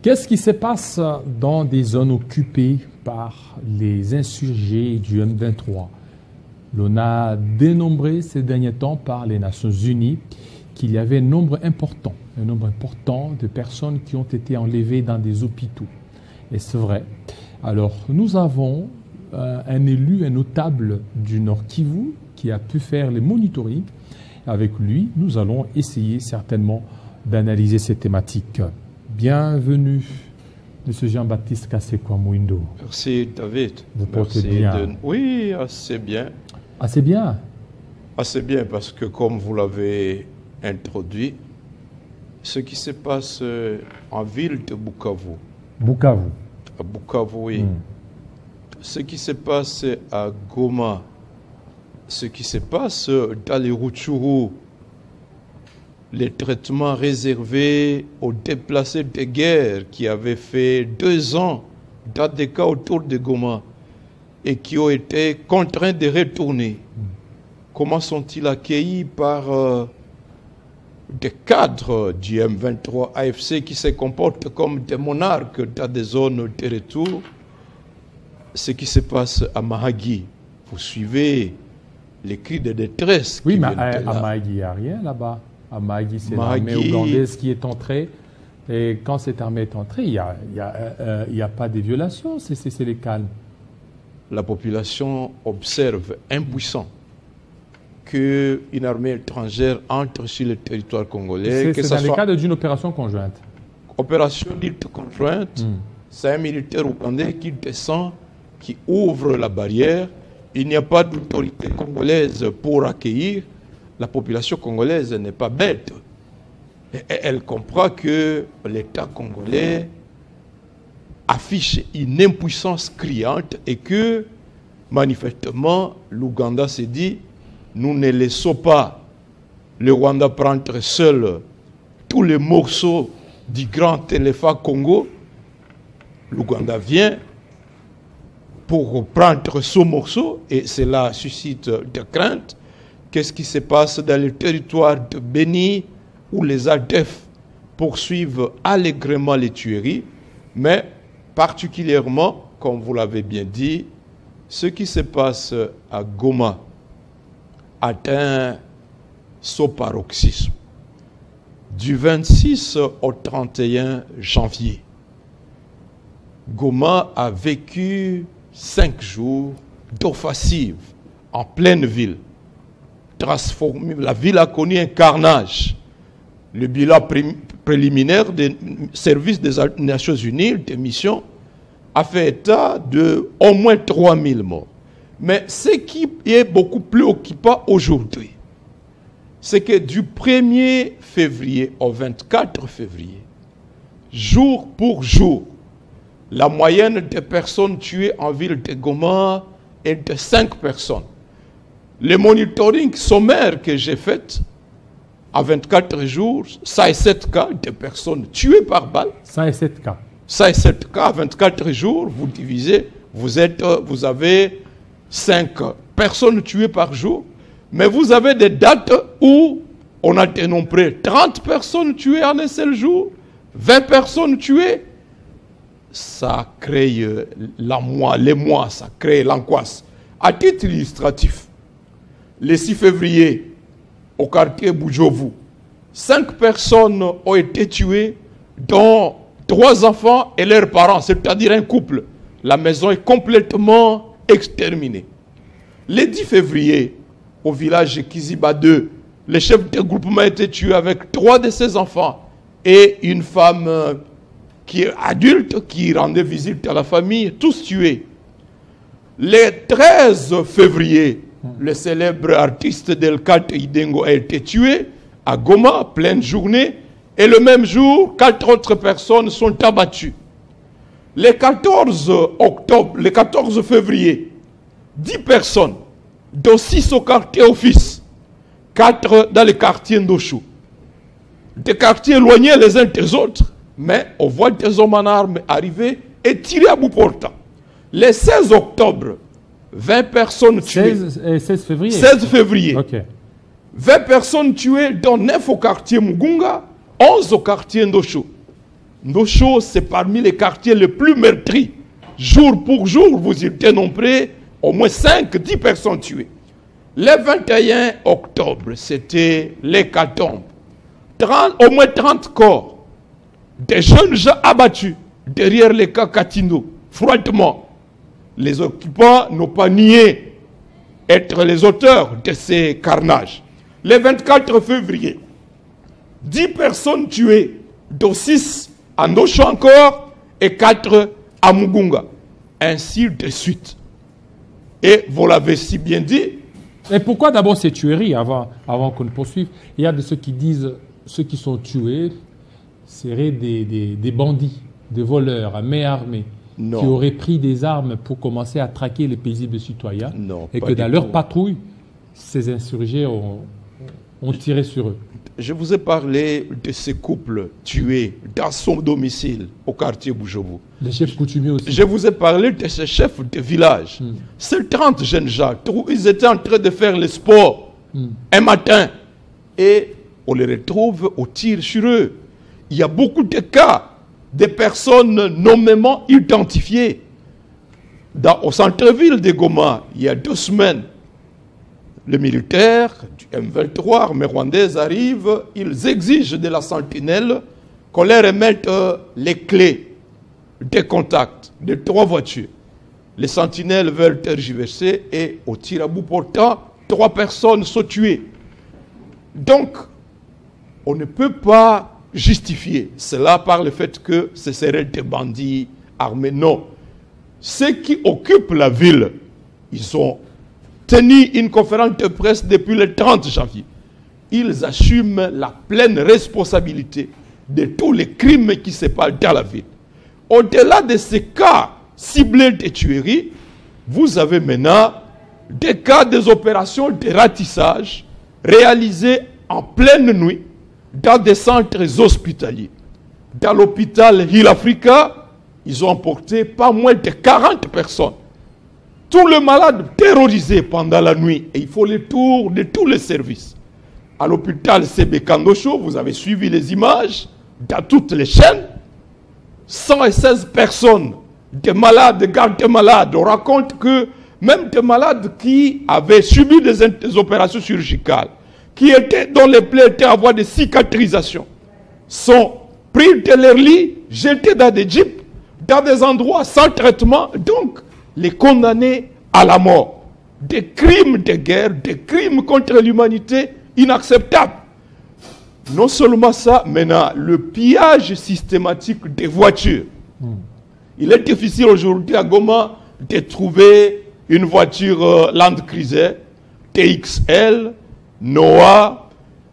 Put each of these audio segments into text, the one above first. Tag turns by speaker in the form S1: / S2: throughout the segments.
S1: Qu'est-ce qui se passe dans des zones occupées par les insurgés du M23? L'on a dénombré ces derniers temps par les Nations Unies qu'il y avait un nombre important de personnes qui ont été enlevées dans des hôpitaux. Et c'est vrai. Alors, nous avons un élu, un notable du Nord Kivu qui a pu faire les monitoring. Avec lui, nous allons essayer certainement d'analyser ces thématiques. Bienvenue, M. Jean-Baptiste Kasekwa-Mouindo.
S2: Merci David.
S1: Vous portez bien.
S2: Oui, assez bien.
S1: Assez bien.
S2: Assez bien parce que comme vous l'avez introduit, ce qui se passe en ville de Bukavu.
S1: Bukavu.
S2: À Bukavu, oui. Ce qui se passe à Goma, ce qui se passe dans les Rutshuru, les traitements réservés aux déplacés de guerre qui avaient fait 2 ans dans des cas autour de Goma et qui ont été contraints de retourner. Comment sont-ils accueillis par des cadres du M23 AFC qui se comportent comme des monarques dans des zones de retour? Ce qui se passe à Mahagi, vous suivez les cris de détresse.
S1: Oui, mais à Mahagi, il n'y a rien là-bas. À Mahagi, c'est l'armée ougandaise qui est entrée. Et quand cette armée est entrée, il n'y a pas de violation, c'est le calme.
S2: La population observe impuissant qu'une armée étrangère entre sur le territoire congolais.
S1: C'est dans le cadre d'une opération conjointe.
S2: Opération dite conjointe, c'est un militaire ougandais qui descend, qui ouvre la barrière. Il n'y a pas d'autorité congolaise pour accueillir. La population congolaise n'est pas bête. Elle comprend que l'État congolais affiche une impuissance criante et que, manifestement, l'Ouganda s'est dit, nous ne laissons pas le Rwanda prendre seul tous les morceaux du grand éléphant Congo. L'Ouganda vient pour prendre ce morceau et cela suscite des craintes. Qu'est-ce qui se passe dans le territoire de Beni où les ADF poursuivent allègrement les tueries, mais particulièrement, comme vous l'avez bien dit, ce qui se passe à Goma atteint son paroxysme. Du 26 au 31 janvier, Goma a vécu 5 jours d'offensive en pleine ville. La ville a connu un carnage. Le bilan préliminaire des services des Nations Unies, des missions, a fait état de au moins 3000 morts. Mais ce qui est beaucoup plus occupant aujourd'hui, c'est que du 1er février au 24 février, jour pour jour, la moyenne des personnes tuées en ville de Goma est de 5 personnes. Le monitoring sommaire que j'ai fait, à 24 jours, 107 cas de personnes tuées par balle.
S1: 107 cas.
S2: 107 cas, à 24 jours, vous divisez, vous avez 5 personnes tuées par jour. Mais vous avez des dates où on a dénombré 30 personnes tuées en un seul jour, 20 personnes tuées. Ça crée l'émoi, ça crée l'angoisse. À titre illustratif, le 6 février, au quartier Bujovu, 5 personnes ont été tuées, dont 3 enfants et leurs parents, c'est-à-dire un couple. La maison est complètement exterminée. Le 10 février, au village Kiziba 2, le chef de groupement a été tué avec 3 de ses enfants et une femme qui est adulte, qui rendait visite à la famille, tous tués. Le 13 février, le célèbre artiste Delcat Idengo a été tué à Goma, pleine journée, et le même jour, 4 autres personnes sont abattues. Le 14 février, 10 personnes, dont 6 au quartier Office, 4 dans le quartier Ndoshu. Des quartiers éloignés les uns des autres, mais on voit des hommes en armes arriver et tirer à bout portant. Le 16 octobre, 20 personnes tuées.
S1: 16 février.
S2: 16 février.
S1: Okay.
S2: 20 personnes tuées, dont 9 au quartier Mugunga, 11 au quartier Ndoshu. Ndosho, c'est parmi les quartiers les plus meurtris. Jour pour jour, vous y dénombrez au moins 5-10 personnes tuées. Le 21 octobre, c'était l'hécatombe. Au moins 30 corps. Des jeunes gens abattus derrière les camps Katindo, froidement. Les occupants n'ont pas nié être les auteurs de ces carnages. Le 24 février, 10 personnes tuées, dont 6 à Ndosho encore et 4 à Mugunga. Ainsi de suite. Et vous l'avez si bien dit.
S1: Mais pourquoi d'abord ces tueries avant qu'on ne poursuive? Il y a de ceux qui disent ceux qui sont tués seraient des bandits, des voleurs à main armée, qui auraient pris des armes pour commencer à traquer les paisibles citoyens, et que dans leur patrouille, ces insurgés ont tiré sur eux.
S2: Je vous ai parlé de ces couples tués dans son domicile au quartier Bujobu.
S1: Les chefs coutumiers aussi.
S2: Je vous ai parlé de ces chefs de village. Ces 30 jeunes gens, ils étaient en train de faire le sport un matin et on les retrouve au tir sur eux. Il y a beaucoup de cas de personnes nommément identifiées. Au centre-ville de Goma, il y a 2 semaines, les militaires du M23, armée rwandaise, arrivent, ils exigent de la sentinelle qu'on leur remette les clés des contacts de 3 voitures. Les sentinelles veulent tergiverser et au tir à bout portant, 3 personnes sont tuées. Donc, on ne peut pas justifier cela par le fait que ce seraient des bandits armés. Non. Ceux qui occupent la ville, ils ont tenu une conférence de presse depuis le 30 janvier. Ils assument la pleine responsabilité de tous les crimes qui se passent dans la ville. Au-delà de ces cas ciblés de tueries, vous avez maintenant des cas des opérations de ratissage réalisées en pleine nuit dans des centres hospitaliers. Dans l'hôpital Hill Africa, ils ont emporté pas moins de 40 personnes. Tous les malades terrorisés pendant la nuit, et il faut le tour de tous les services. À l'hôpital Sebekandosho, vous avez suivi les images, dans toutes les chaînes, 116 personnes, des malades, des gardes de malades. On raconte que même des malades qui avaient subi des opérations chirurgicales, dont les plaies étaient à voie de cicatrisation, sont pris de leur lit, jetés dans des jeeps, dans des endroits sans traitement, donc les condamnés à la mort. Des crimes de guerre, des crimes contre l'humanité inacceptables. Non seulement ça, maintenant, le pillage systématique des voitures. Il est difficile aujourd'hui à Goma de trouver une voiture Land Cruiser, TXL, Noah,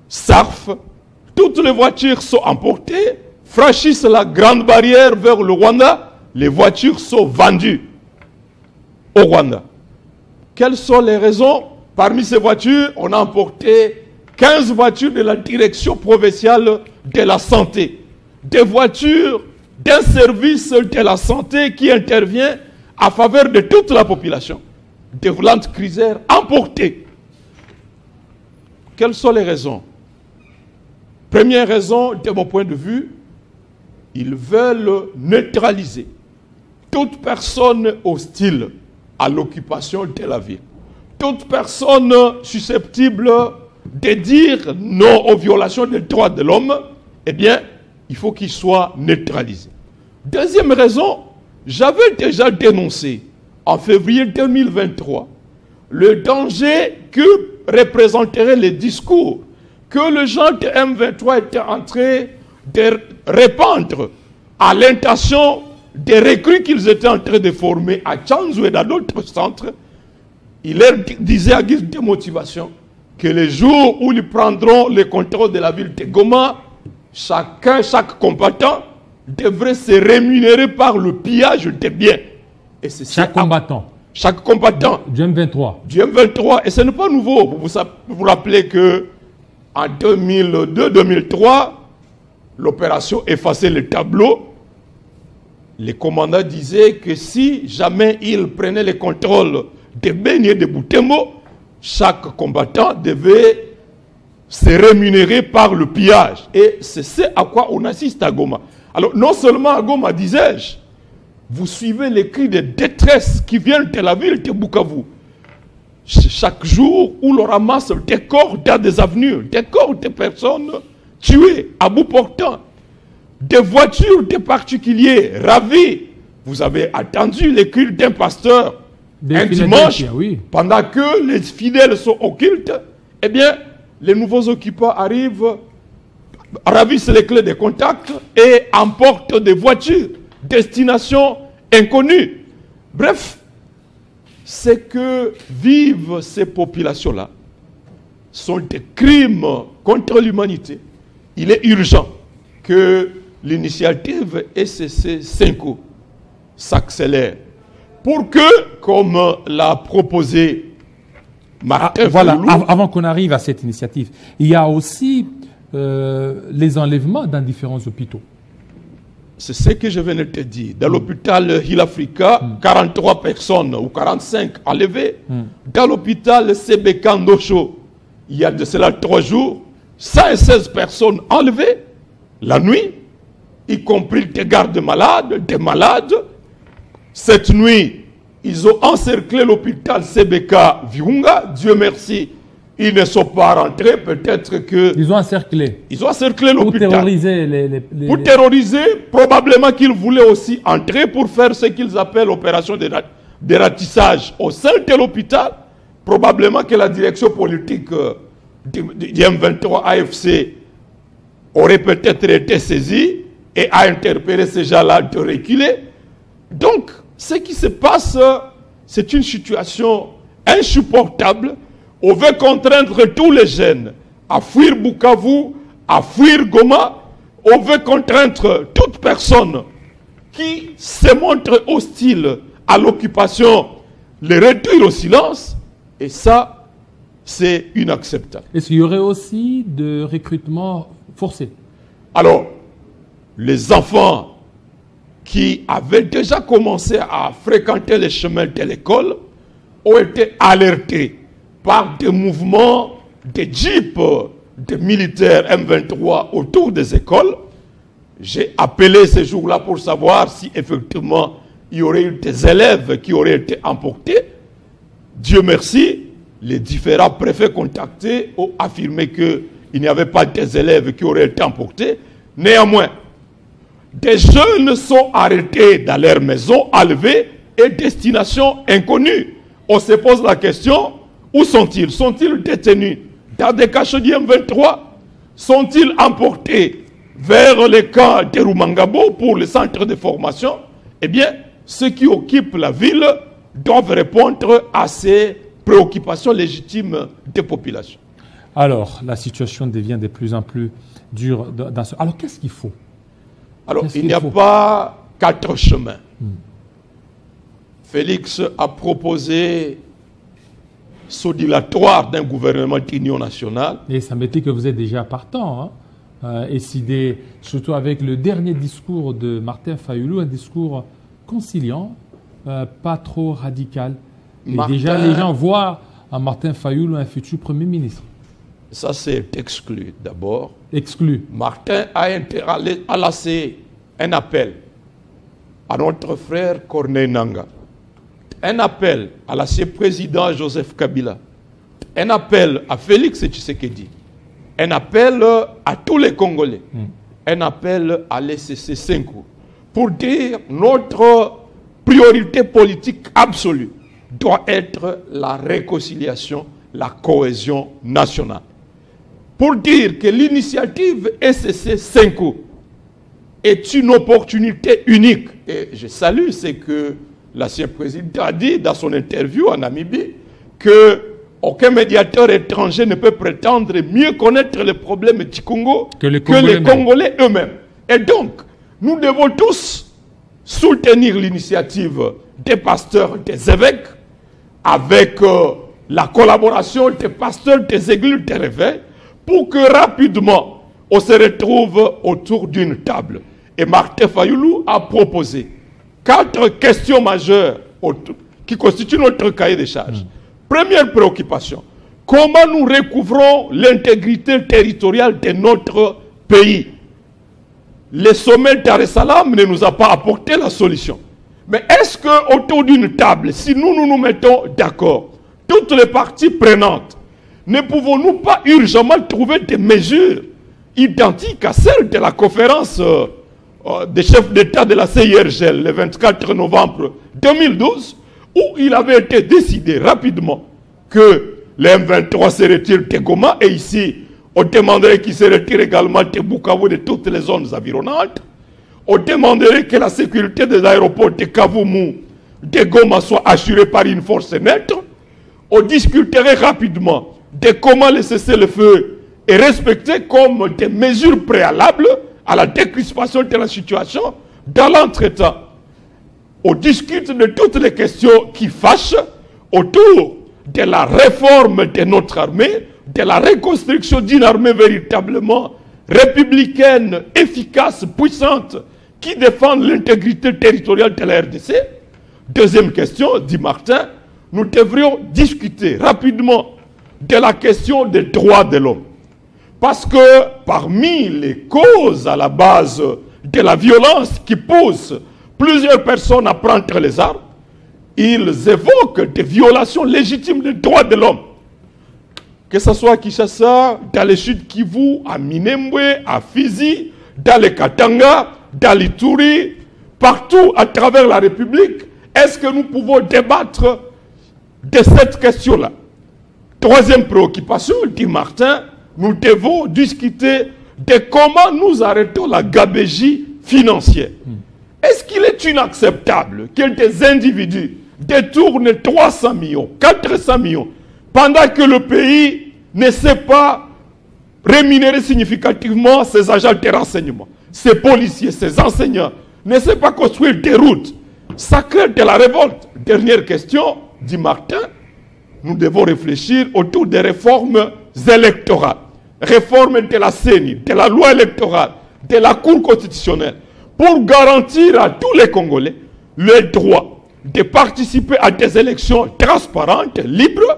S2: Sarf. Toutes les voitures sont emportées, franchissent la grande barrière vers le Rwanda, les voitures sont vendues au Rwanda. Quelles sont les raisons? Parmi ces voitures, on a emporté 15 voitures de la direction provinciale de la santé. Des voitures d'un service de la santé qui intervient à faveur de toute la population. Des Land Cruiser emportées. Quelles sont les raisons? Première raison, de mon point de vue, ils veulent neutraliser toute personne hostile à l'occupation de la ville. Toute personne susceptible de dire non aux violations des droits de l'homme, eh bien, il faut qu'il soit neutralisé. Deuxième raison, j'avais déjà dénoncé en février 2023 le danger que représenteraient les discours que le gens de M23 étaient en train de répandre à l'intention des recrues qu'ils étaient en train de former à Tchanzu et dans d'autres centres. Il leur disait à guise de motivation que les jours où ils prendront le contrôle de la ville de Goma, chaque combattant devrait se rémunérer par le pillage des biens. Et
S1: chaque combattant.
S2: Chaque combattant.
S1: Du M23.
S2: Du M23. Et ce n'est pas nouveau. Vous vous rappelez que en 2002-2003, l'opération Effacer le tableau, les commandants disaient que si jamais ils prenaient le contrôle des beignets de Butembo, chaque combattant devait se rémunérer par le pillage. Et c'est ce à quoi on assiste à Goma. Alors, non seulement à Goma, disais-je, vous suivez les cris de détresse qui viennent de la ville de Bukavu. Chaque jour où l'on ramasse des corps dans des avenues, des corps de personnes tuées à bout portant, des voitures de particuliers ravis. Vous avez attendu les cris d'un pasteur un dimanche, oui, pendant que les fidèles sont au culte. Eh bien, les nouveaux occupants arrivent, ravissent les clés de contact et emportent des voitures, destination inconnue. Bref, ce que vivent ces populations-là sont des crimes contre l'humanité. Il est urgent que l'initiative SCC 5 s'accélère pour que, comme l'a proposé Martin
S1: voilà, avant qu'on arrive à cette initiative, il y a aussi les enlèvements dans différents hôpitaux.
S2: C'est ce que je venais de te dire. Dans l'hôpital Hill Africa, 43 personnes ou 45 enlevées. Dans l'hôpital CBK Ndosho, il y a de cela 3 jours, 116 personnes enlevées la nuit, y compris des gardes malades, des malades. Cette nuit, ils ont encerclé l'hôpital CBK Virunga. Dieu merci, ils ne sont pas rentrés. Peut-être que...
S1: Ils ont encerclé.
S2: Ils ont encerclé l'hôpital.
S1: Pour terroriser
S2: Pour terroriser, probablement qu'ils voulaient aussi entrer pour faire ce qu'ils appellent l'opération de ratissage au sein de l'hôpital. Probablement que la direction politique du M23 AFC aurait peut-être été saisie et a interpellé ces gens-là de reculer. Donc, ce qui se passe, c'est une situation insupportable. On veut contraindre tous les jeunes à fuir Bukavu, à fuir Goma. On veut contraindre toute personne qui se montre hostile à l'occupation, les réduire au silence. Et ça, c'est inacceptable.
S1: Est-ce qu'il y aurait aussi de recrutement forcé?
S2: Alors, les enfants qui avaient déjà commencé à fréquenter les chemins de l'école ont été alertés par des mouvements de jeeps de militaires M23 autour des écoles. J'ai appelé ce jour-là pour savoir si effectivement il y aurait eu des élèves qui auraient été emportés. Dieu merci, les différents préfets contactés ont affirmé qu'il n'y avait pas des élèves qui auraient été emportés. Néanmoins, des jeunes sont arrêtés dans leur maison, enlevés et destination inconnue. On se pose la question, où sont-ils? Sont-ils détenus dans des cachots du M23? Sont-ils emportés vers les camps de Rumangabo pour le centre de formation? Eh bien, ceux qui occupent la ville doivent répondre à ces préoccupations légitimes des populations.
S1: Alors, la situation devient de plus en plus dure. Alors, qu'est-ce qu'il faut?
S2: Alors, il n'y a pas 4 chemins. Félix a proposé ce dilatoire d'un gouvernement d'union nationale.
S1: Et ça me dit que vous êtes déjà partant, hein, décidé, surtout avec le dernier discours de Martin Fayulu, un discours conciliant, pas trop radical. Et déjà, les gens voient en Martin Fayulu un futur Premier ministre.
S2: Ça, c'est exclu d'abord.
S1: Exclu.
S2: Martin a lancé un appel à notre frère Corneille Nangaa, un appel à l'ancien président Joseph Kabila, un appel à Félix Tshisekedi, un appel à tous les Congolais, un appel à l'SCC 5 pour dire notre priorité politique absolue doit être la réconciliation, la cohésion nationale. Pour dire que l'initiative SCC 5 est une opportunité unique. Et je salue ce que l'ancien président a dit dans son interview en Namibie, qu'aucun médiateur étranger ne peut prétendre mieux connaître les problèmes du Congo que les Congolais eux-mêmes. Et donc, nous devons tous soutenir l'initiative des pasteurs, des évêques, avec la collaboration des pasteurs, des églises, des réveils, pour que rapidement on se retrouve autour d'une table. Et Martin Fayulu a proposé 4 questions majeures qui constituent notre cahier de charges. Première préoccupation, comment nous recouvrons l'intégrité territoriale de notre pays? le sommet Dar es Salaam ne nous a pas apporté la solution. Mais est-ce qu'autour d'une table, si nous mettons d'accord, toutes les parties prenantes, ne pouvons-nous pas urgemment trouver des mesures identiques à celles de la conférence des chefs d'État de la CIRGL le 24 novembre 2012, où il avait été décidé rapidement que le M23 se retire de Goma, et ici, on demanderait qu'il se retire également de Bukavu, de toutes les zones environnantes. On demanderait que la sécurité des aéroports de Kavumu, de Goma, soit assurée par une force neutre. On discuterait rapidement de comment le cessez-le-feu est respecté comme des mesures préalables à la décrispation de la situation dans l'entretemps. On discute de toutes les questions qui fâchent autour de la réforme de notre armée, de la reconstruction d'une armée véritablement républicaine, efficace, puissante, qui défende l'intégrité territoriale de la RDC. Deuxième question, dit Martin, nous devrions discuter rapidement de la question des droits de l'homme. Parce que parmi les causes à la base de la violence qui pousse plusieurs personnes à prendre les armes, ils évoquent des violations légitimes des droits de l'homme. Que ce soit à Kinshasa, dans les Sud Kivu, à Minembwe, à Fizi, dans les Katanga, dans l'Ituri, partout à travers la République, est-ce que nous pouvons débattre de cette question-là? Troisième préoccupation, dit Martin, nous devons discuter de comment nous arrêtons la gabegie financière. Est-ce qu'il est inacceptable que des individus détournent 300 millions, 400 millions, pendant que le pays ne sait pas rémunérer significativement ses agents de renseignement, ses policiers, ses enseignants, ne sait pas construire des routes? Ça crée de la révolte. Dernière question, dit Martin, nous devons réfléchir autour des réformes électorales. Réforme de la CENI, de la loi électorale, de la Cour constitutionnelle, pour garantir à tous les Congolais le droit de participer à des élections transparentes, libres,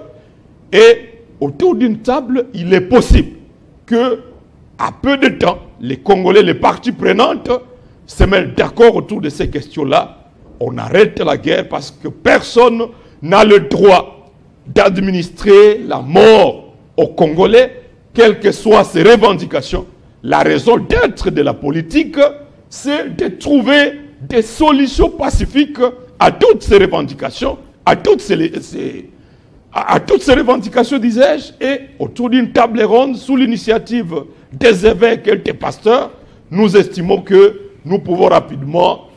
S2: et autour d'une table, il est possible que, à peu de temps, les Congolais, les parties prenantes, se mettent d'accord autour de ces questions-là. On arrête la guerre parce que personne n'a le droit d'administrer la mort aux Congolais, quelles que soient ses revendications. La raison d'être de la politique, c'est de trouver des solutions pacifiques à toutes ces revendications, à toutes ces revendications, disais-je, et autour d'une table ronde, sous l'initiative des évêques et des pasteurs, nous estimons que nous pouvons rapidement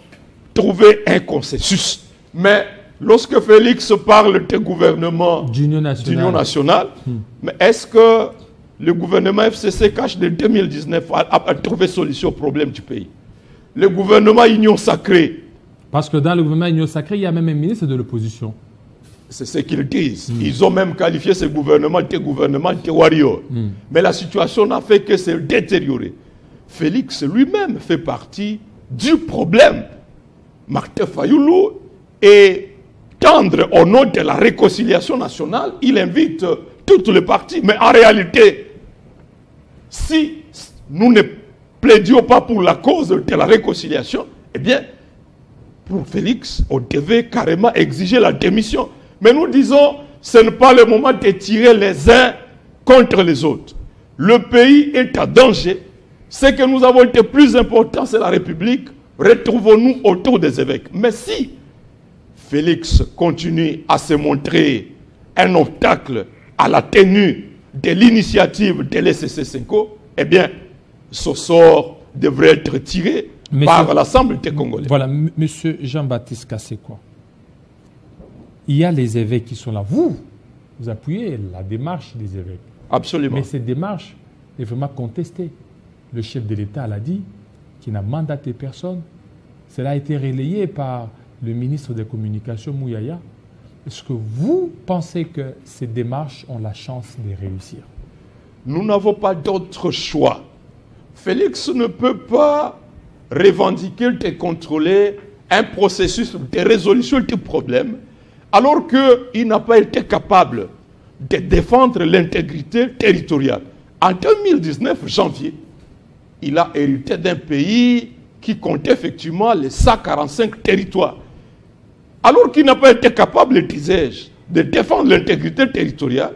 S2: trouver un consensus. Mais lorsque Félix parle de gouvernement d'union nationale, mais est-ce que le gouvernement FCC cache de 2019 a trouvé solution au problème du pays? Le gouvernement Union Sacrée.
S1: Parce que dans le gouvernement Union Sacrée, il y a même un ministre de l'opposition.
S2: C'est ce qu'ils disent. Ils ont même qualifié ce gouvernement de warrior. Mais la situation n'a fait que se détériorer. Félix lui-même fait partie du problème. Martin Fayoulou est tendre au nom de la réconciliation nationale. Il invite toutes les parties. Mais en réalité, si nous ne plaidions pas pour la cause de la réconciliation, eh bien, pour Félix, on devait carrément exiger la démission. Mais nous disons, ce n'est pas le moment de tirer les uns contre les autres. Le pays est en danger. Ce que nous avons été plus important, c'est la République. Retrouvons-nous autour des évêques. Mais si Félix continue à se montrer un obstacle à la tenue de l'initiative de l'SCC-5, eh bien, ce sort devrait être tiré par l'Assemblée des Congolais.
S1: Voilà, M. Jean-Baptiste Kassekwa. Il y a les évêques qui sont là. Vous appuyez la démarche des évêques.
S2: Absolument.
S1: Mais cette démarche est vraiment contestée. Le chef de l'État l'a dit, qui n'a mandaté personne. Cela a été relayé par le ministre des Communications, Mouyaya. Est-ce que vous pensez que ces démarches ont la chance de réussir?
S2: Nous n'avons pas d'autre choix. Félix ne peut pas revendiquer de contrôler un processus de résolution du problème alors qu'il n'a pas été capable de défendre l'intégrité territoriale. En 2019, janvier, il a hérité d'un pays qui comptait effectivement les 145 territoires. Alors qu'il n'a pas été capable, disais-je, de défendre l'intégrité territoriale,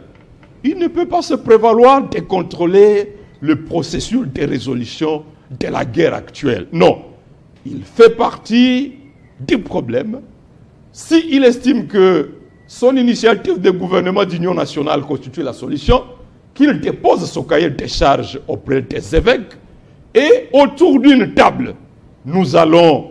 S2: il ne peut pas se prévaloir de contrôler le processus de résolution de la guerre actuelle. Non, il fait partie du problème. S'il estime que son initiative de gouvernement d'union nationale constitue la solution, qu'il dépose son cahier de charges auprès des évêques et autour d'une table, nous allons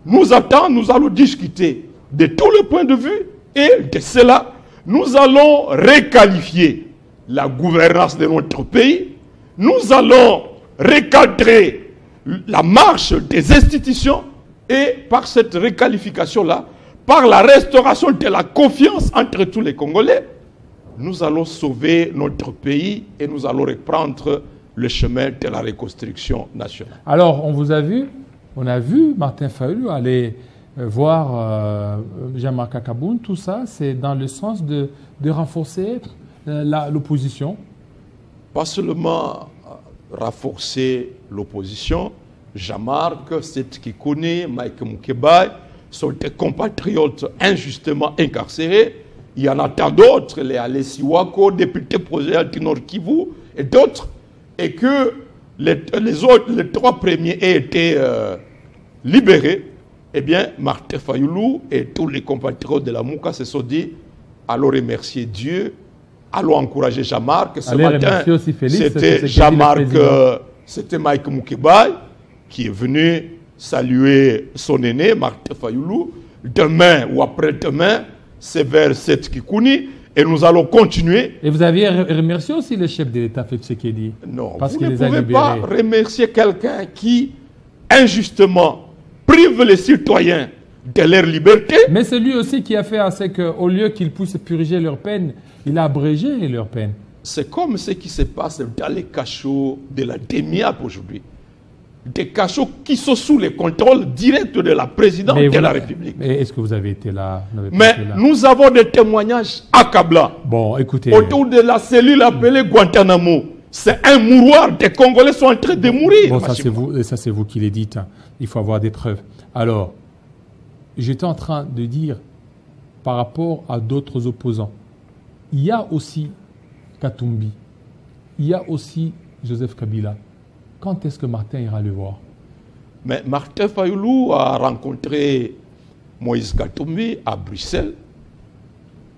S2: nous attendre, nous allons discuter de tous les points de vue et de cela, nous allons requalifier la gouvernance de notre pays, nous allons recadrer la marche des institutions et par cette requalification-là, par la restauration de la confiance entre tous les Congolais, nous allons sauver notre pays et nous allons reprendre le chemin de la reconstruction nationale.
S1: Alors, on a vu Martin Fayulu aller voir Jean-Marc Akaboun, tout ça, c'est dans le sens de renforcer l'opposition.
S2: Pas seulement renforcer l'opposition, Jean-Marc, c'est qui connaît Mike Moukebaye, sont des compatriotes injustement incarcérés. Il y en a tant d'autres, les Alessi Wako, députés provinciaux du Nord Kivu et d'autres, et que les trois premiers aient été libérés. Eh bien, Martin Fayulu et tous les compatriotes de la Mouka se sont dit, allons remercier Dieu, allons encourager Jean-Marc. Ce matin, c'était Jean-Marc, c'était Mike Moukebaye qui est venu saluer son aîné, Martin Fayulu. Demain ou après-demain, c'est vers cette Kikouni et nous allons continuer.
S1: Et vous aviez remercié aussi le chef de l'État, Félix Tshisekedi.
S2: Non, parce vous ne pouvez pas remercier quelqu'un qui, injustement, prive les citoyens de leur liberté.
S1: Mais c'est lui aussi qui a fait assez qu'au lieu qu'ils puissent purger leur peine, il a abrégé leur peine.
S2: C'est comme ce qui se passe dans les cachots de la DEMIAP aujourd'hui. Des cachots qui sont sous le contrôle direct de la présidente de la République.
S1: Mais est-ce que vous avez été là?
S2: Mais nous avons des témoignages accablants.
S1: Bon, écoutez.
S2: Autour de la cellule appelée Guantanamo. C'est un mouroir. Des Congolais sont en train de mourir.
S1: Bon, ça c'est vous qui les dites. Hein. Il faut avoir des preuves. Alors, j'étais en train de dire, par rapport à d'autres opposants, il y a aussi Katumbi, il y a aussi Joseph Kabila. Quand est-ce que Martin ira le voir?
S2: Mais Martin Fayulu a rencontré Moïse Katumbi à Bruxelles.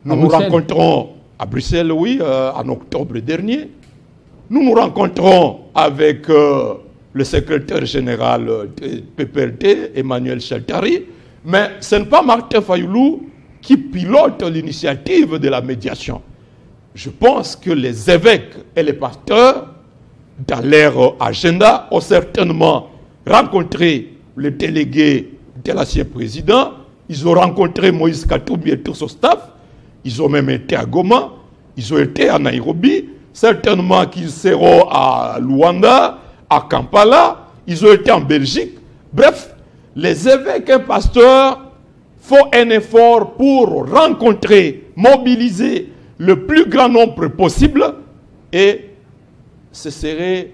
S2: Nous nous rencontrons à Bruxelles, oui, en octobre dernier. Nous nous rencontrons avec le secrétaire général de PPRD, Emmanuel Chaltari. Mais ce n'est pas Martin Fayulu qui pilote l'initiative de la médiation. Je pense que les évêques et les pasteurs, dans leur agenda, ont certainement rencontré le délégué de l'ancien président. Ils ont rencontré Moïse Katumbi et tout son staff. Ils ont même été à Goma. Ils ont été à Nairobi. Certainement qu'ils seront à Luanda, à Kampala. Ils ont été en Belgique. Bref, les évêques et pasteurs font un effort pour rencontrer, mobiliser le plus grand nombre possible et ce serait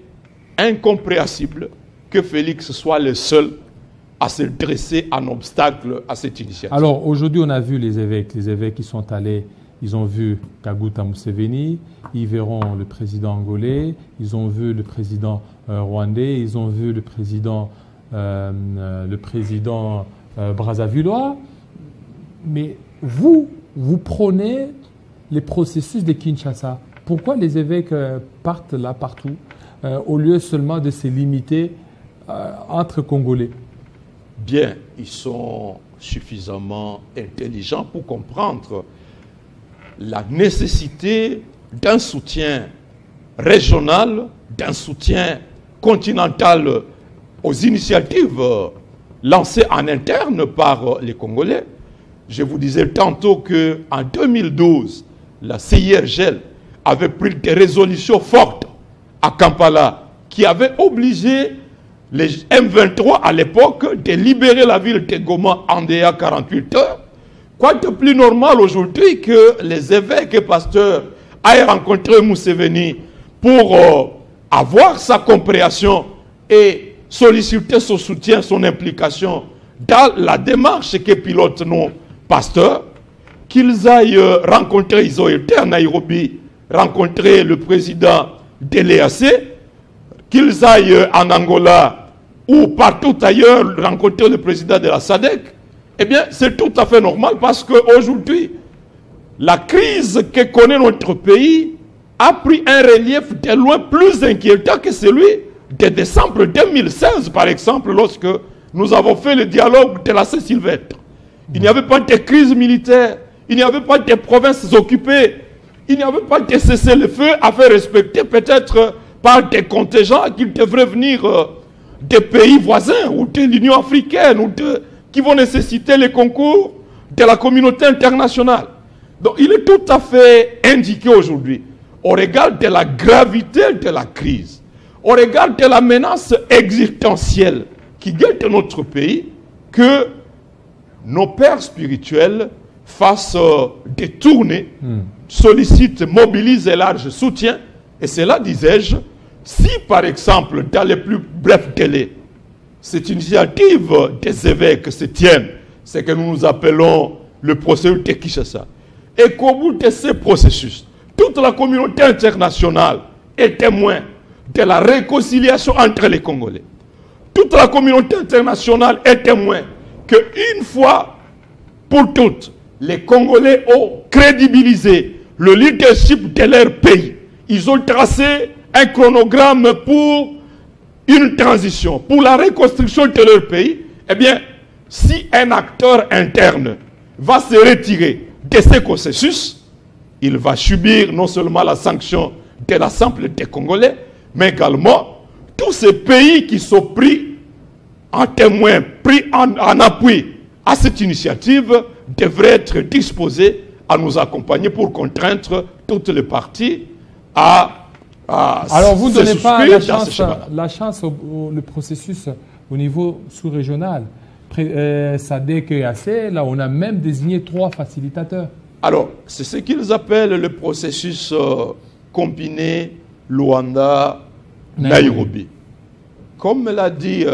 S2: incompréhensible que Félix soit le seul à se dresser en obstacle à cette initiative.
S1: Alors aujourd'hui on a vu les évêques qui sont allés, ils ont vu Kaguta Museveni, ils verront le président angolais, ils ont vu le président rwandais, ils ont vu le président brazzavillois, mais vous prônez les processus de Kinshasa. Pourquoi les évêques partent là partout au lieu seulement de se limiter entre Congolais?
S2: Bien, ils sont suffisamment intelligents pour comprendre la nécessité d'un soutien régional, d'un soutien continental aux initiatives lancées en interne par les Congolais. Je vous disais tantôt qu'en 2012, la CIRGL avait pris des résolutions fortes à Kampala qui avaient obligé les M23 à l'époque de libérer la ville de Goma en 48 heures. Quoi de plus normal aujourd'hui que les évêques et pasteurs aient rencontré Museveni pour avoir sa compréhension et solliciter son soutien, son implication dans la démarche que pilotent nos pasteurs, qu'ils aillent rencontrer, ils ont été à Nairobi, rencontrer le président de l'EAC, qu'ils aillent en Angola ou partout ailleurs rencontrer le président de la SADC, eh bien c'est tout à fait normal parce qu'aujourd'hui, la crise que connaît notre pays a pris un relief de loin plus inquiétant que celui de décembre 2016, par exemple, lorsque nous avons fait le dialogue de la Saint-Sylvestre. Il n'y avait pas de crise militaire, il n'y avait pas de provinces occupées, il n'y avait pas de cessez-le-feu à faire respecter peut-être par des contingents qui devraient venir des pays voisins ou de l'Union africaine ou qui vont nécessiter les concours de la communauté internationale. Donc il est tout à fait indiqué aujourd'hui, au regard de la gravité de la crise, au regard de la menace existentielle qui guette notre pays, que nos pères spirituels fassent des tournées, sollicitent, mobilisent un large soutien. Et cela, disais-je, si par exemple, dans les plus brefs délais, cette initiative des évêques se tienne, c'est que nous nous appelons le processus de Kinshasa, et qu'au bout de ce processus, toute la communauté internationale est témoin de la réconciliation entre les Congolais. Toute la communauté internationale est témoin qu'une fois pour toutes, les Congolais ont crédibilisé le leadership de leur pays. Ils ont tracé un chronogramme pour une transition, pour la reconstruction de leur pays. Eh bien, si un acteur interne va se retirer de ce processus, il va subir non seulement la sanction de l'Assemblée des Congolais, mais également tous ces pays qui sont pris en témoin, pris en appui à cette initiative, devraient être disposés à nous accompagner pour contraindre toutes les parties à
S1: alors vous ne donnez pas la chance le processus au niveau sous-régional. SADC et AC, là on a même désigné 3 facilitateurs.
S2: Alors, c'est ce qu'ils appellent le processus combiné Luanda-Nairobi. Comme l'a dit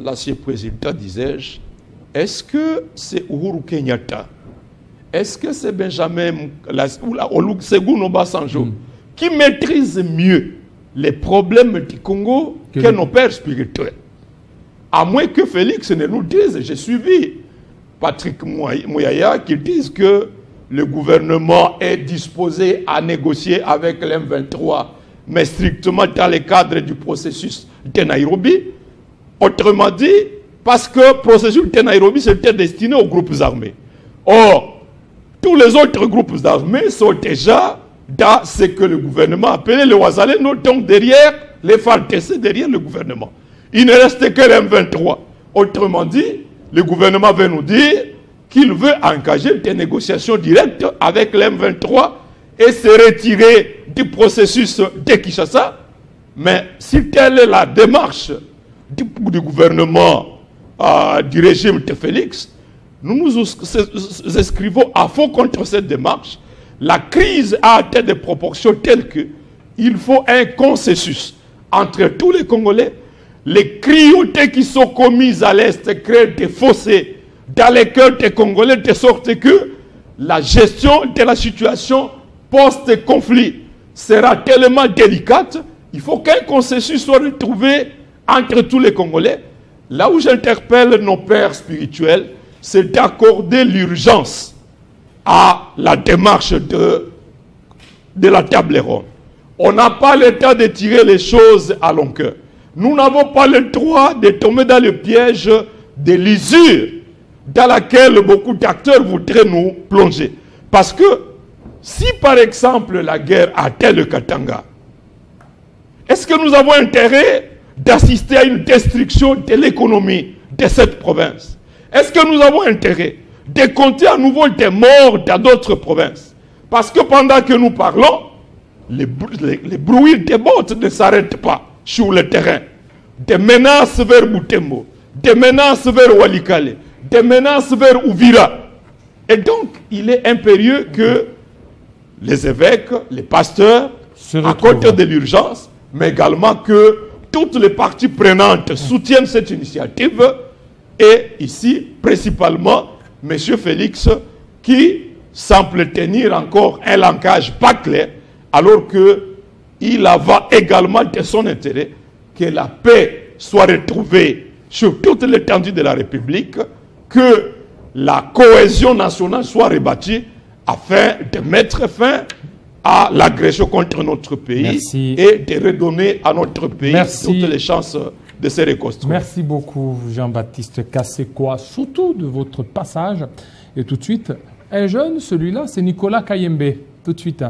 S2: l'ancien président, disais-je, est-ce que c'est Uhuru Kenyatta, est-ce que c'est Benjamin Olusegun Obasanjo qui maîtrise mieux les problèmes du Congo que nos pères spirituels? À moins que Félix ne nous dise, j'ai suivi Patrick Mouyaya qui dise que le gouvernement est disposé à négocier avec l'M23, mais strictement dans le cadre du processus de Nairobi. Autrement dit, parce que le processus de Nairobi c'était destiné aux groupes armés. Or, tous les autres groupes armés sont déjà dans ce que le gouvernement appelait le Wazalendo, donc derrière les FARDC, derrière le gouvernement. Il ne reste que l'M23. Autrement dit, le gouvernement veut nous dire qu'il veut engager des négociations directes avec l'M23 et se retirer du processus de Kinshasa. Mais si telle est la démarche du gouvernement du régime de Félix, nous nous inscrivons à fond contre cette démarche. La crise a atteint des proportions telles qu'il faut un consensus entre tous les Congolais. Les cruautés qui sont commises à l'Est créent des fossés dans les cœurs des Congolais, de sorte que la gestion de la situation post-conflit sera tellement délicate. Il faut qu'un consensus soit retrouvé entre tous les Congolais. Là où j'interpelle nos pères spirituels, c'est d'accorder l'urgence à la démarche de la table ronde. On n'a pas le temps de tirer les choses à long cœur. Nous n'avons pas le droit de tomber dans le piège de l'usure dans laquelle beaucoup d'acteurs voudraient nous plonger. Parce que si par exemple la guerre atteint le Katanga, est-ce que nous avons intérêt d'assister à une destruction de l'économie de cette province? Est-ce que nous avons intérêt de compter à nouveau des morts dans d'autres provinces? Parce que pendant que nous parlons, les bruits des bottes ne s'arrêtent pas sur le terrain. Des menaces vers Butembo, des menaces vers Walikale, des menaces vers Uvira. Et donc, il est impérieux que les évêques, les pasteurs accordent de l'urgence, mais également que toutes les parties prenantes soutiennent cette initiative et ici, principalement, M. Félix, qui semble tenir encore un langage pas clair, alors qu'il va également de son intérêt que la paix soit retrouvée sur toute l'étendue de la République, que la cohésion nationale soit rebâtie afin de mettre fin à l'agression contre notre pays.
S1: Merci.
S2: Et de redonner à notre pays toutes les chances de se reconstruire.
S1: Merci beaucoup Jean-Baptiste Kassekwa, surtout de votre passage. Et tout de suite, un jeune, celui-là, c'est Nicolas Kayembe. Tout de suite.